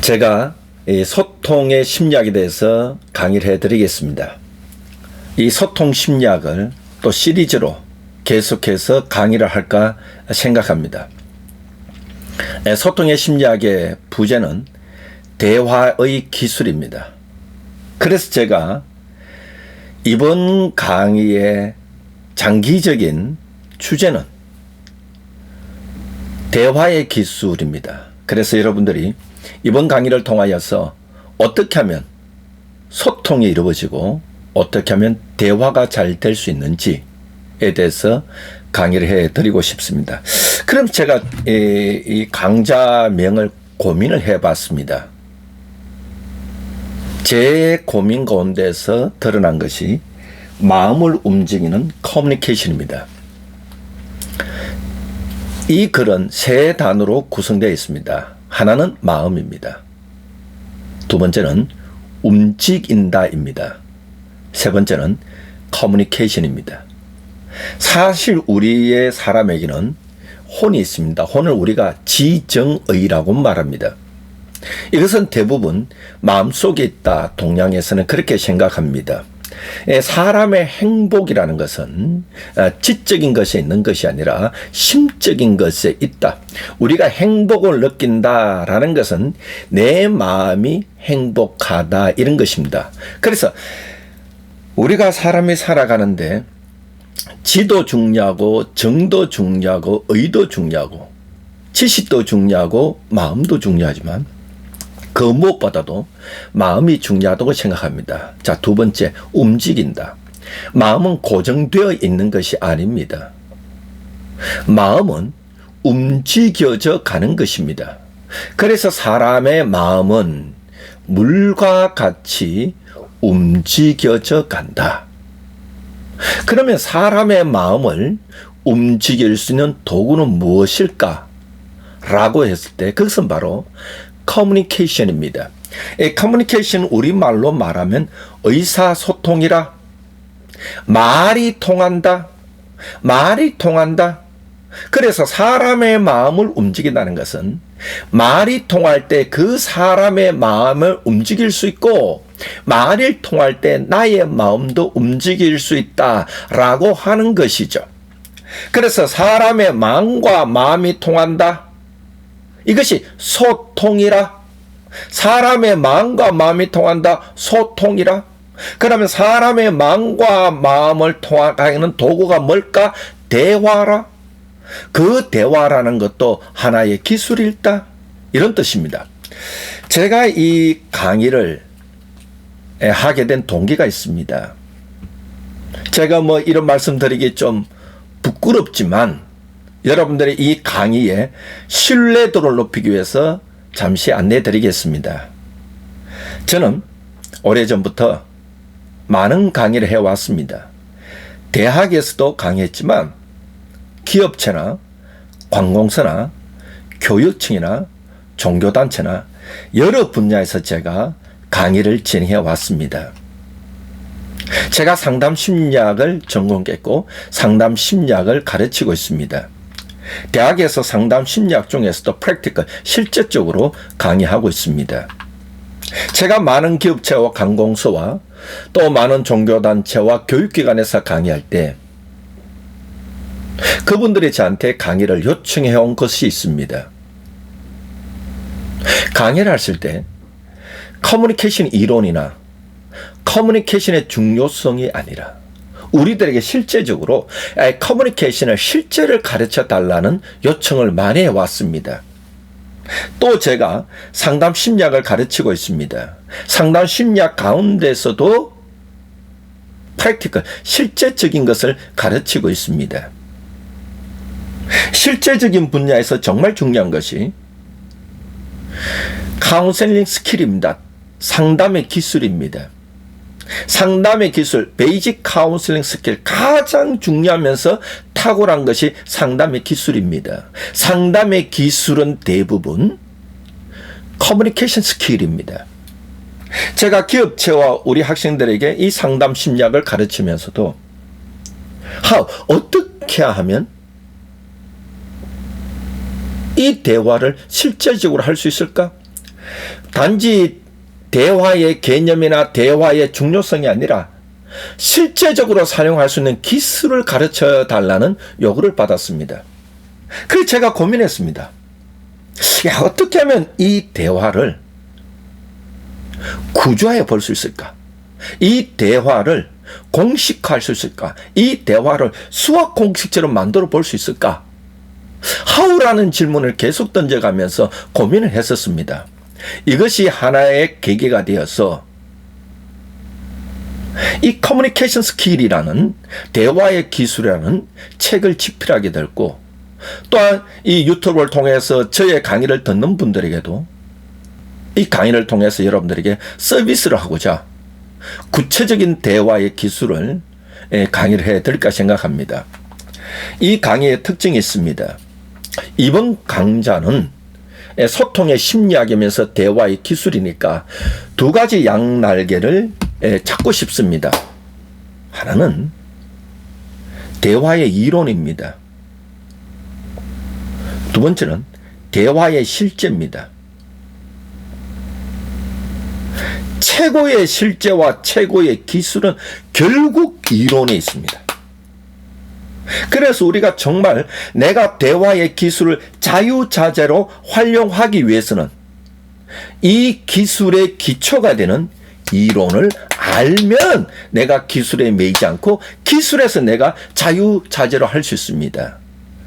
제가 이 소통의 심리학에 대해서 강의를 해드리겠습니다. 이 소통 심리학을 또 시리즈로 계속해서 강의를 할까 생각합니다. 소통의 심리학의 부제는 대화의 기술입니다. 그래서 제가 이번 강의의 장기적인 주제는 대화의 기술입니다. 그래서 여러분들이 이번 강의를 통하여서 어떻게 하면 소통이 이루어지고 어떻게 하면 대화가 잘 될 수 있는지에 대해서 강의를 해드리고 싶습니다. 그럼 제가 이 강좌명을 고민을 해봤습니다. 제 고민 가운데서 드러난 것이 마음을 움직이는 커뮤니케이션입니다. 이 글은 세 단어로 구성되어 있습니다. 하나는 마음입니다. 두 번째는 움직인다입니다. 세 번째는 커뮤니케이션입니다. 사실 우리의 사람에게는 혼이 있습니다. 혼을 우리가 지정의라고 말합니다. 이것은 대부분 마음속에 있다. 동양에서는 그렇게 생각합니다. 사람의 행복이라는 것은 지적인 것에 있는 것이 아니라 심적인 것에 있다. 우리가 행복을 느낀다라는 것은 내 마음이 행복하다 이런 것입니다. 그래서 우리가 사람이 살아가는데 지도 중요하고 정도 중요하고 의도 중요하고 지식도 중요하고 마음도 중요하지만 그 무엇보다도 마음이 중요하다고 생각합니다. 자, 두 번째, 움직인다. 마음은 고정되어 있는 것이 아닙니다. 마음은 움직여져 가는 것입니다. 그래서 사람의 마음은 물과 같이 움직여져 간다. 그러면 사람의 마음을 움직일 수 있는 도구는 무엇일까? 라고 했을 때 그것은 바로 커뮤니케이션입니다. 커뮤니케이션 우리말로 말하면 의사소통이라. 말이 통한다. 말이 통한다. 그래서 사람의 마음을 움직인다는 것은 말이 통할 때 그 사람의 마음을 움직일 수 있고 말이 통할 때 나의 마음도 움직일 수 있다라고 하는 것이죠. 그래서 사람의 마음과 마음이 통한다. 이것이 소통이라. 사람의 마음과 마음이 통한다. 소통이라. 그러면 사람의 마음과 마음을 통하게 하는 도구가 뭘까? 대화라. 그 대화라는 것도 하나의 기술일다. 이런 뜻입니다. 제가 이 강의를 하게 된 동기가 있습니다. 제가 이런 말씀 드리기 좀 부끄럽지만 여러분들의 이 강의에 신뢰도를 높이기 위해서 잠시 안내해 드리겠습니다. 저는 오래전부터 많은 강의를 해왔습니다. 대학에서도 강의했지만 기업체나 관공서나 교육청이나 종교단체나 여러 분야에서 제가 강의를 진행해 왔습니다. 제가 상담심리학을 전공했고 상담심리학을 가르치고 있습니다. 대학에서 상담심리학 중에서도 프랙티컬 실제적으로 강의하고 있습니다. 제가 많은 기업체와 관공서와 또 많은 종교단체와 교육기관에서 강의할 때 그분들이 저한테 강의를 요청해 온 것이 있습니다. 강의를 하실 때 커뮤니케이션 이론이나 커뮤니케이션의 중요성이 아니라 우리들에게 실제적으로 커뮤니케이션의 실제를 가르쳐 달라는 요청을 많이 해왔습니다. 또 제가 상담 심리학을 가르치고 있습니다. 상담 심리학 가운데서도 프랙티컬, 실제적인 것을 가르치고 있습니다. 실제적인 분야에서 정말 중요한 것이 카운셀링 스킬입니다. 상담의 기술입니다. 상담의 기술, 베이직 카운슬링 스킬, 가장 중요하면서 탁월한 것이 상담의 기술입니다. 상담의 기술은 대부분 커뮤니케이션 스킬입니다. 제가 기업체와 우리 학생들에게 이 상담 심리학을 가르치면서도 어떻게 하면 이 대화를 실제적으로 할 수 있을까? 단지 대화의 개념이나 대화의 중요성이 아니라 실제적으로 사용할 수 있는 기술을 가르쳐 달라는 요구를 받았습니다. 그래서 제가 고민했습니다. 야, 어떻게 하면 이 대화를 구조화해 볼 수 있을까? 이 대화를 공식화할 수 있을까? 이 대화를 수학 공식처럼 만들어 볼 수 있을까? How라는 질문을 계속 던져가면서 고민을 했었습니다. 이것이 하나의 계기가 되어서 이 커뮤니케이션 스킬이라는 대화의 기술이라는 책을 집필하게 됐고, 또한 이 유튜브를 통해서 저의 강의를 듣는 분들에게도 이 강의를 통해서 여러분들에게 서비스를 하고자 구체적인 대화의 기술을 강의를 해드릴까 생각합니다. 이 강의의 특징이 있습니다. 이번 강좌는 소통의 심리학이면서 대화의 기술이니까 두 가지 양날개를 찾고 싶습니다. 하나는 대화의 이론입니다. 두 번째는 대화의 실제입니다. 최고의 실제와 최고의 기술은 결국 이론에 있습니다. 그래서 우리가 정말 내가 대화의 기술을 자유자재로 활용하기 위해서는 이 기술의 기초가 되는 이론을 알면 내가 기술에 매이지 않고 기술에서 내가 자유자재로 할 수 있습니다.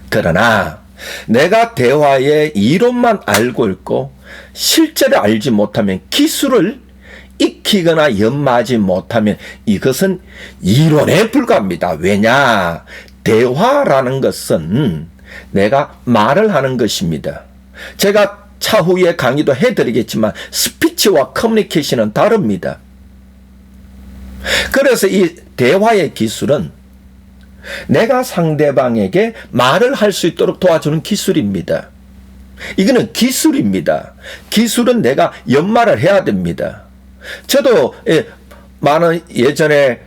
그러나 내가 대화의 이론만 알고 있고 실제를 알지 못하면, 기술을 익히거나 연마하지 못하면 이것은 이론에 불과합니다. 왜냐? 대화라는 것은 내가 말을 하는 것입니다. 제가 차후에 강의도 해드리겠지만 스피치와 커뮤니케이션은 다릅니다. 그래서 이 대화의 기술은 내가 상대방에게 말을 할 수 있도록 도와주는 기술입니다. 이거는 기술입니다. 기술은 내가 연말을 해야 됩니다. 저도 많은 예전에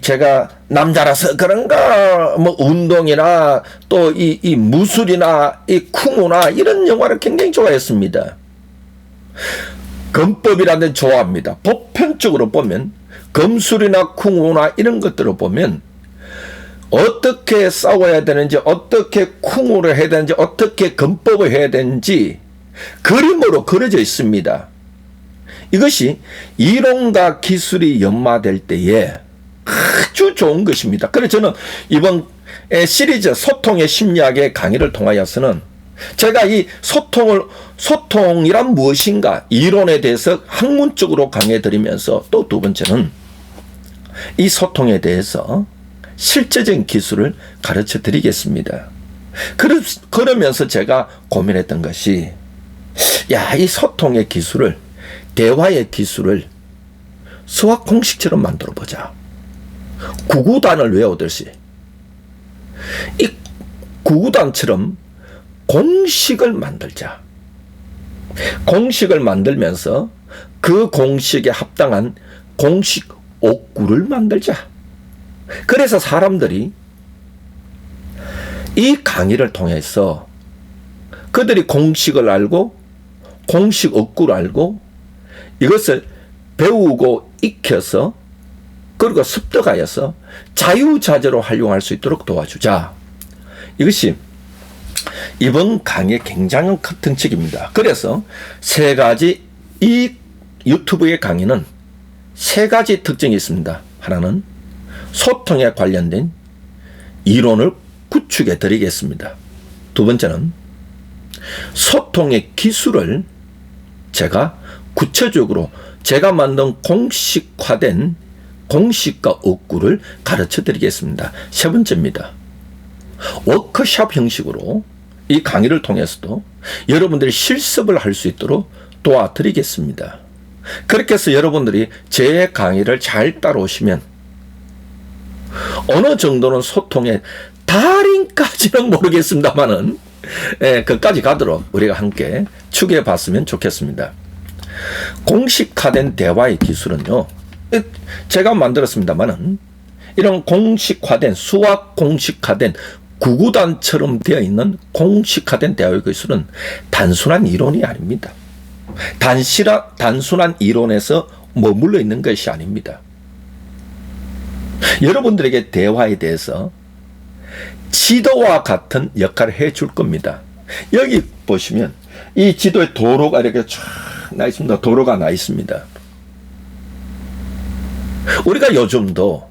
제가 남자라서 그런가 뭐 운동이나 또 이 무술이나 이 쿵우나 이런 영화를 굉장히 좋아했습니다. 검법이라는 좋아합니다. 보편적으로 보면 검술이나 쿵우나 이런 것들을 보면 어떻게 싸워야 되는지, 어떻게 쿵우를 해야 되는지, 어떻게 검법을 해야 되는지 그림으로 그려져 있습니다. 이것이 이론과 기술이 연마될 때에 아주 좋은 것입니다. 그래서 저는 이번 시리즈 소통의 심리학의 강의를 통하여서는 제가 이 소통이란 무엇인가 이론에 대해서 학문적으로 강의해 드리면서, 또 두 번째는 이 소통에 대해서 실제적인 기술을 가르쳐 드리겠습니다. 그러면서 제가 고민했던 것이, 야, 이 소통의 기술을, 대화의 기술을 수학 공식처럼 만들어 보자. 구구단을 외우듯이 이 구구단처럼 공식을 만들자. 공식을 만들면서 그 공식에 합당한 공식 옥구를 만들자. 그래서 사람들이 이 강의를 통해서 그들이 공식을 알고 공식 옥구를 알고 이것을 배우고 익혀서 그리고 습득하여서 자유자재로 활용할 수 있도록 도와주자. 이것이 이번 강의의 굉장한 큰 특징입니다. 그래서 세 가지, 이 유튜브의 강의는 세 가지 특징이 있습니다. 하나는 소통에 관련된 이론을 구축해 드리겠습니다. 두 번째는 소통의 기술을 제가 구체적으로 제가 만든 공식화된 공식과 옥구를 가르쳐 드리겠습니다. 세 번째입니다. 워크숍 형식으로 이 강의를 통해서도 여러분들이 실습을 할 수 있도록 도와드리겠습니다. 그렇게 해서 여러분들이 제 강의를 잘 따라오시면 어느 정도는 소통의 달인까지는 모르겠습니다만은 그까지 가도록 우리가 함께 추구해 봤으면 좋겠습니다. 공식화된 대화의 기술은요, 제가 만들었습니다만은 이런 공식화된, 수학 공식화된 구구단처럼 되어 있는 공식화된 대화의 기술은 단순한 이론이 아닙니다. 단순한 이론에서 머물러 있는 것이 아닙니다. 여러분들에게 대화에 대해서 지도와 같은 역할을 해줄 겁니다. 여기 보시면 이 지도에 도로가 이렇게 쫙 나 있습니다. 도로가 나 있습니다. 우리가 요즘도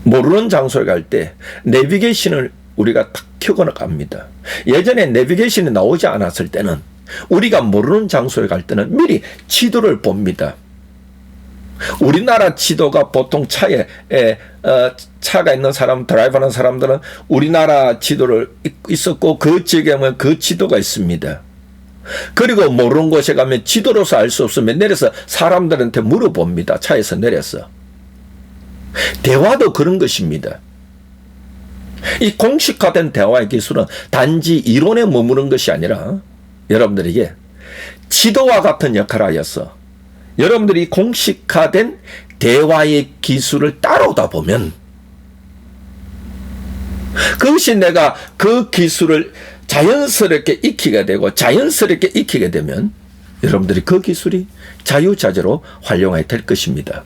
모르는 장소에 갈 때 내비게이션을 우리가 탁 켜고 갑니다. 예전에 내비게이션이 나오지 않았을 때는 우리가 모르는 장소에 갈 때는 미리 지도를 봅니다. 우리나라 지도가 보통 차에 차가 있는 사람, 드라이브하는 사람들은 우리나라 지도를 있었고 그 지역에 가면 그 지도가 있습니다. 그리고 모르는 곳에 가면 지도로서 알 수 없으면 내려서 사람들한테 물어봅니다. 차에서 내려서. 대화도 그런 것입니다. 이 공식화된 대화의 기술은 단지 이론에 머무는 것이 아니라 여러분들에게 지도와 같은 역할을 하여서 여러분들이 공식화된 대화의 기술을 따라오다 보면 그것이 내가 그 기술을 자연스럽게 익히게 되고 자연스럽게 익히게 되면 여러분들이 그 기술이 자유자재로 활용하게 될 것입니다.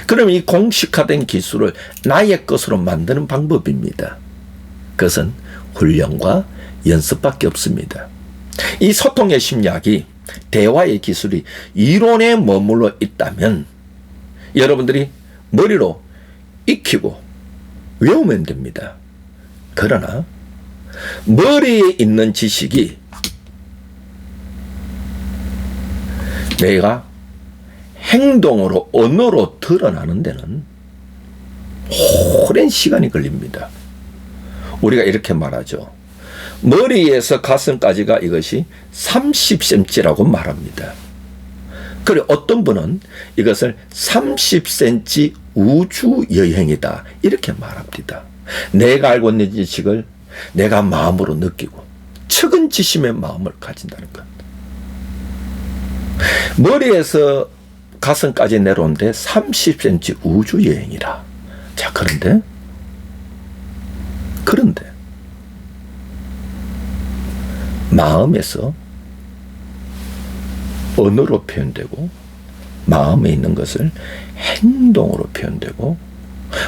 그럼 이 공식화된 기술을 나의 것으로 만드는 방법입니다. 그것은 훈련과 연습밖에 없습니다. 이 소통의 심리학이 대화의 기술이 이론에 머물러 있다면 여러분들이 머리로 익히고 외우면 됩니다. 그러나 머리에 있는 지식이 내가 행동으로 언어로 드러나는 데는 오랜 시간이 걸립니다. 우리가 이렇게 말하죠. 머리에서 가슴까지가 이것이 30cm라고 말합니다. 그리고 어떤 분은 이것을 30cm 우주 여행이다 이렇게 말합니다. 내가 알고 있는 지식을 내가 마음으로 느끼고 측은지심의 마음을 가진다는 것. 머리에서 가슴까지 내려오는데 30cm 우주 여행이라. 자, 그런데 마음에서 언어로 표현되고 마음에 있는 것을 행동으로 표현되고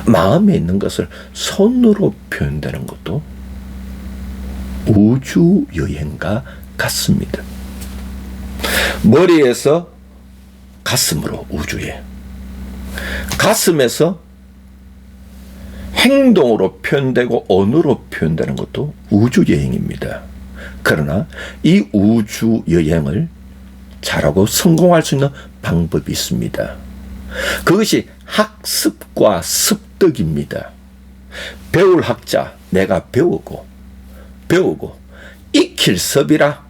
마음에 있는 것을 손으로 표현되는 것도 우주 여행과 같습니다. 머리에서 가슴으로 우주여행, 가슴에서 행동으로 표현되고 언어로 표현되는 것도 우주 여행입니다. 그러나 이 우주 여행을 잘하고 성공할 수 있는 방법이 있습니다. 그것이 학습과 습득입니다. 배울 학자, 내가 배우고 익힐 섭이라.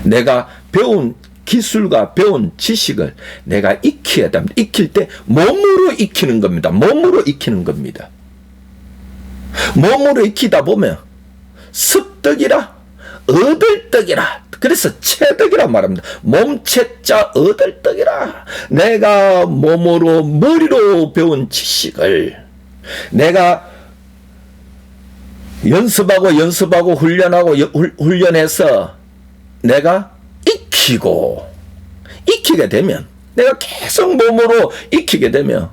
내가 배운 기술과 배운 지식을 내가 익혀야 됩니다. 익힐 때 몸으로 익히는 겁니다. 몸으로 익히는 겁니다. 몸으로 익히다 보면 습득이라, 얻을 떡이라. 그래서 체득이라 말합니다. 몸체자 얻을 떡이라. 내가 몸으로 머리로 배운 지식을 내가 연습하고 훈련해서 내가 익히게 되면, 내가 계속 몸으로 익히게 되면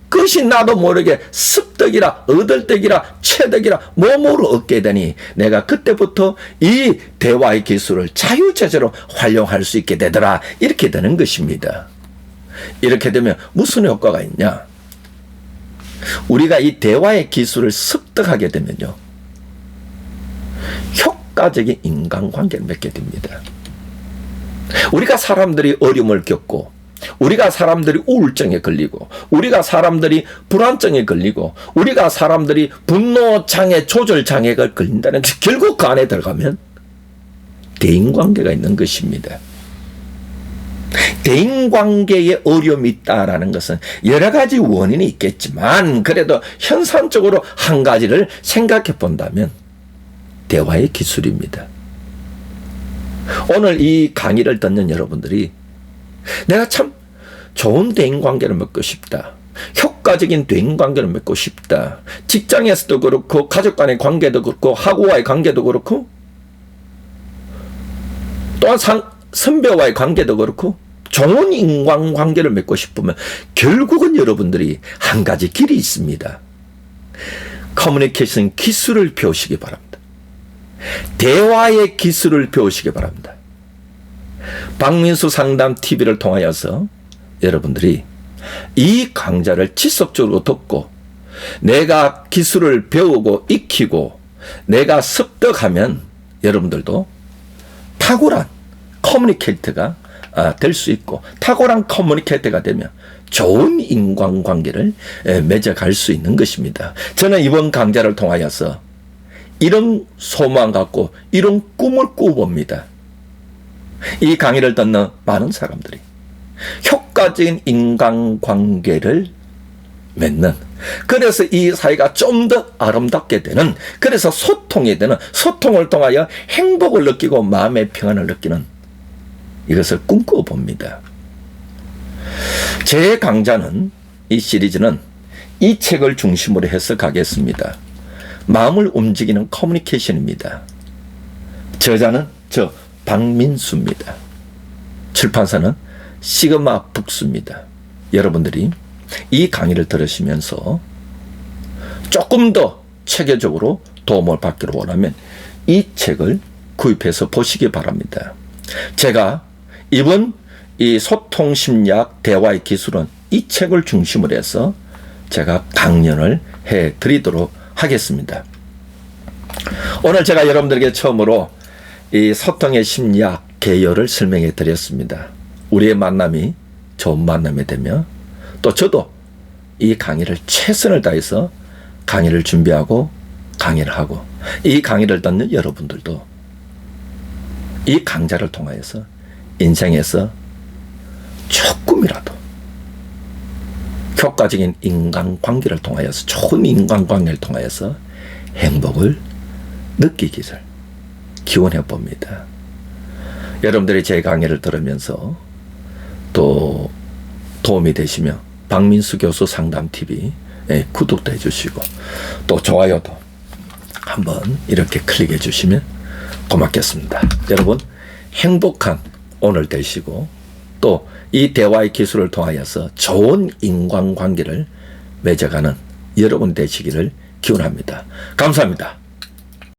그것이 나도 모르게 습득이라, 얻을떡이라, 체득이라 몸으로 얻게 되니 내가 그때부터 이 대화의 기술을 자유자재로 활용할 수 있게 되더라. 이렇게 되는 것입니다. 이렇게 되면 무슨 효과가 있냐? 우리가 이 대화의 기술을 습득하게 되면요, 효과적인 인간관계를 맺게 됩니다. 우리가 사람들이 어려움을 겪고, 우리가 사람들이 우울증에 걸리고, 우리가 사람들이 불안증에 걸리고, 우리가 사람들이 분노장애, 조절장애가 걸린다는, 결국 그 안에 들어가면 대인관계가 있는 것입니다. 대인관계에 어려움이 있다라는 것은 여러 가지 원인이 있겠지만 그래도 현상적으로 한 가지를 생각해 본다면 대화의 기술입니다. 오늘 이 강의를 듣는 여러분들이 내가 참 좋은 대인관계를 맺고 싶다, 효과적인 대인관계를 맺고 싶다, 직장에서도 그렇고 가족 간의 관계도 그렇고 학우와의 관계도 그렇고 또한 선배와의 관계도 그렇고 좋은 인간관계를 맺고 싶으면 결국은 여러분들이 한 가지 길이 있습니다. 커뮤니케이션 기술을 배우시기 바랍니다. 대화의 기술을 배우시기 바랍니다. 박민수 상담 TV를 통하여서 여러분들이 이 강좌를 지속적으로 듣고 내가 기술을 배우고 익히고 내가 습득하면 여러분들도 탁월한 커뮤니케이터가 될 수 있고 탁월한 커뮤니케이터가 되면 좋은 인간관계를 맺어갈 수 있는 것입니다. 저는 이번 강좌를 통하여서 이런 소망 갖고 이런 꿈을 꾸봅니다. 이 강의를 듣는 많은 사람들이 효과적인 인간관계를 맺는, 그래서 이 사회가 좀 더 아름답게 되는, 그래서 소통이 되는, 소통을 통하여 행복을 느끼고 마음의 평안을 느끼는 이것을 꿈꿔봅니다. 제 강좌는, 이 시리즈는 이 책을 중심으로 해서 가겠습니다. 마음을 움직이는 커뮤니케이션입니다. 저자는 저 박민수입니다. 출판사는 시그마 북스입니다. 여러분들이 이 강의를 들으시면서 조금 더 체계적으로 도움을 받기를 원하면 이 책을 구입해서 보시기 바랍니다. 제가 이번 이 소통심리학 대화의 기술은 이 책을 중심으로 해서 제가 강연을 해드리도록 하겠습니다. 오늘 제가 여러분들에게 처음으로 이 소통의 심리학 개요를 설명해 드렸습니다. 우리의 만남이 좋은 만남이 되며 또 저도 이 강의를 최선을 다해서 강의를 준비하고 강의를 하고 이 강의를 듣는 여러분들도 이 강좌를 통하여서 인생에서 조금이라도 효과적인 인간관계를 통하여서 좋은 인간관계를 통하여서 행복을 느끼기를 기원해 봅니다. 여러분들이 제 강의를 들으면서 또 도움이 되시면 박민수 교수 상담TV 구독도 해주시고 또 좋아요도 한번 이렇게 클릭해 주시면 고맙겠습니다. 여러분 행복한 오늘 되시고 또 이 대화의 기술을 통하여서 좋은 인간관계를 맺어가는 여러분 되시기를 기원합니다. 감사합니다.